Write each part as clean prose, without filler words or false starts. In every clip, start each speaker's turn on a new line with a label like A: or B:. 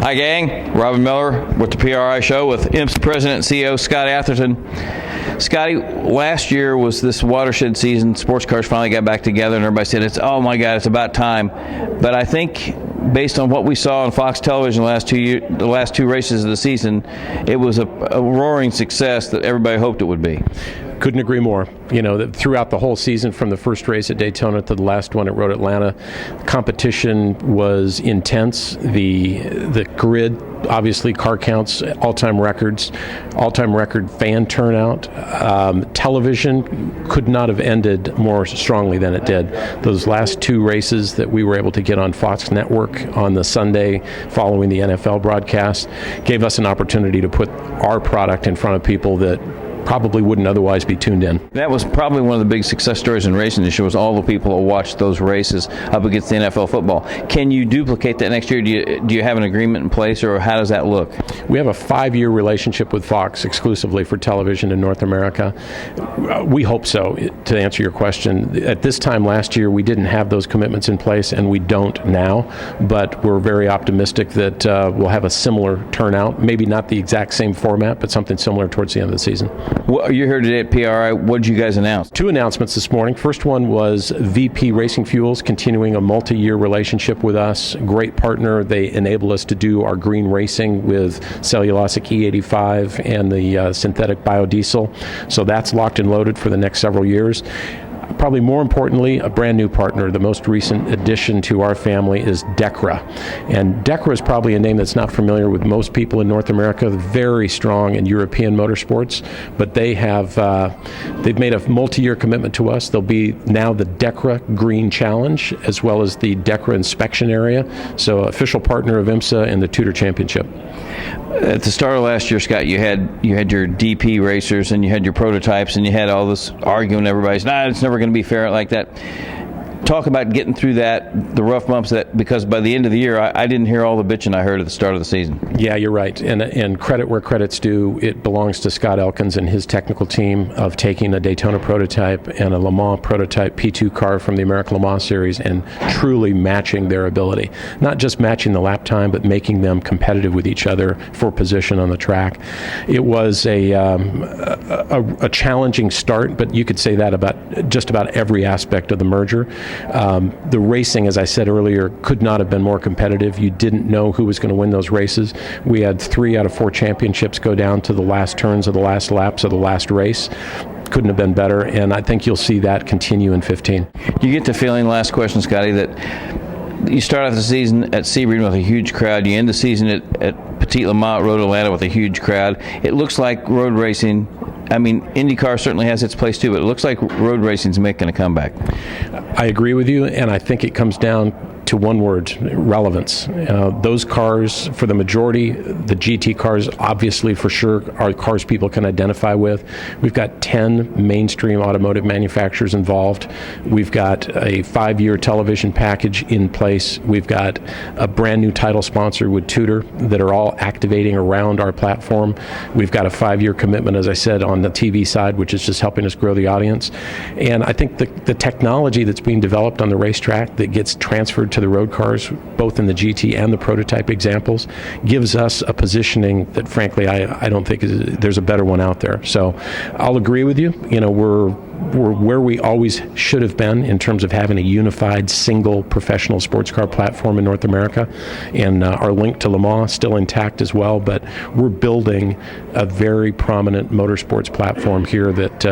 A: Hi gang, Robin Miller with the PRI show with IMSA President and CEO Scott Atherton. Scotty, last year was this watershed season. Sports cars finally got back together and everybody said, oh my God, it's about time. But I think based on what we saw on Fox television the last two races of the season, it was a roaring success that everybody hoped it would be.
B: Couldn't agree more. You know, throughout the whole season, from the first race at Daytona to the last one at Road Atlanta, competition was intense. The grid, obviously, car counts, all-time record fan turnout. Television could not have ended more strongly than it did. Those last two races that we were able to get on Fox Network on the Sunday following the NFL broadcast gave us an opportunity to put our product in front of people that probably wouldn't otherwise be tuned in.
A: That was probably one of the big success stories in racing this year, was all the people who watched those races up against the NFL football. Can you duplicate that next year? Do you have an agreement in place, or how does that look?
B: We have a 5-year relationship with Fox exclusively for television in North America. We hope so, to answer your question. At this time last year, we didn't have those commitments in place, and we don't now, but we're very optimistic that we'll have a similar turnout, maybe not the exact same format, but something similar towards the end of the season.
A: Well, you're here today at PRI. What did you guys announce?
B: 2 announcements this morning. First one was VP Racing Fuels continuing a multi-year relationship with us. Great partner. They enable us to do our green racing with cellulosic E85 and the synthetic biodiesel. So that's locked and loaded for the next several years. Probably more importantly, a brand new partner. The most recent addition to our family is DEKRA. And DEKRA is probably a name that's not familiar with most people in North America. Very strong in European motorsports, but they've made a multi-year commitment to us. They'll be now the DEKRA Green Challenge, as well as the DEKRA Inspection Area. So official partner of IMSA and the TUDOR Championship.
A: At the start of last year, Scott, you had your DP racers and you had your prototypes and you had all this arguing. Everybody's, it's never going to be fair like that. Talk about getting through the rough bumps, because by the end of the year, I didn't hear all the bitching I heard at the start of the season.
B: Yeah, you're right. And credit where credit's due. It belongs to Scott Elkins and his technical team of taking a Daytona prototype and a Le Mans prototype P2 car from the American Le Mans Series and truly matching their ability. Not just matching the lap time, but making them competitive with each other for position on the track. It was a challenging start, but you could say that about just about every aspect of the merger. The racing, as I said earlier, could not have been more competitive. You didn't know who was going to win those races. We had 3 out of 4 championships go down to the last turns of the last laps of the last race. Couldn't have been better, and I think you'll see that continue in 15.
A: You get the feeling, last question, Scotty, that you start off the season at Sebring with a huge crowd. You end the season at Petit Le Mans, Road Atlanta with a huge crowd. It looks like road racing, IndyCar certainly has its place too, but it looks like road racing's making a comeback.
B: I agree with you, and I think it comes down to one word: relevance. Those cars, for the majority, the GT cars, obviously for sure, are cars people can identify with. We've got 10 mainstream automotive manufacturers involved. We've got a 5-year television package in place. We've got a brand new title sponsor with TUDOR that are all activating around our platform. We've got a 5-year commitment, as I said, on the TV side, which is just helping us grow the audience. And I think the technology that's being developed on the racetrack that gets transferred to the road cars, both in the GT and the prototype examples, gives us a positioning that, frankly, I don't think there's a better one out there. So I'll agree with you. We're where we always should have been in terms of having a unified, single professional sports car platform in North America, and our link to Le Mans still intact as well, but we're building a very prominent motorsports platform here that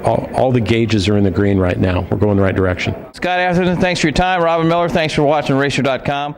B: all the gauges are in the green right now. We're going the right direction.
A: Scott Atherton, thanks for your time. Robin Miller, thanks for watching RACER.com.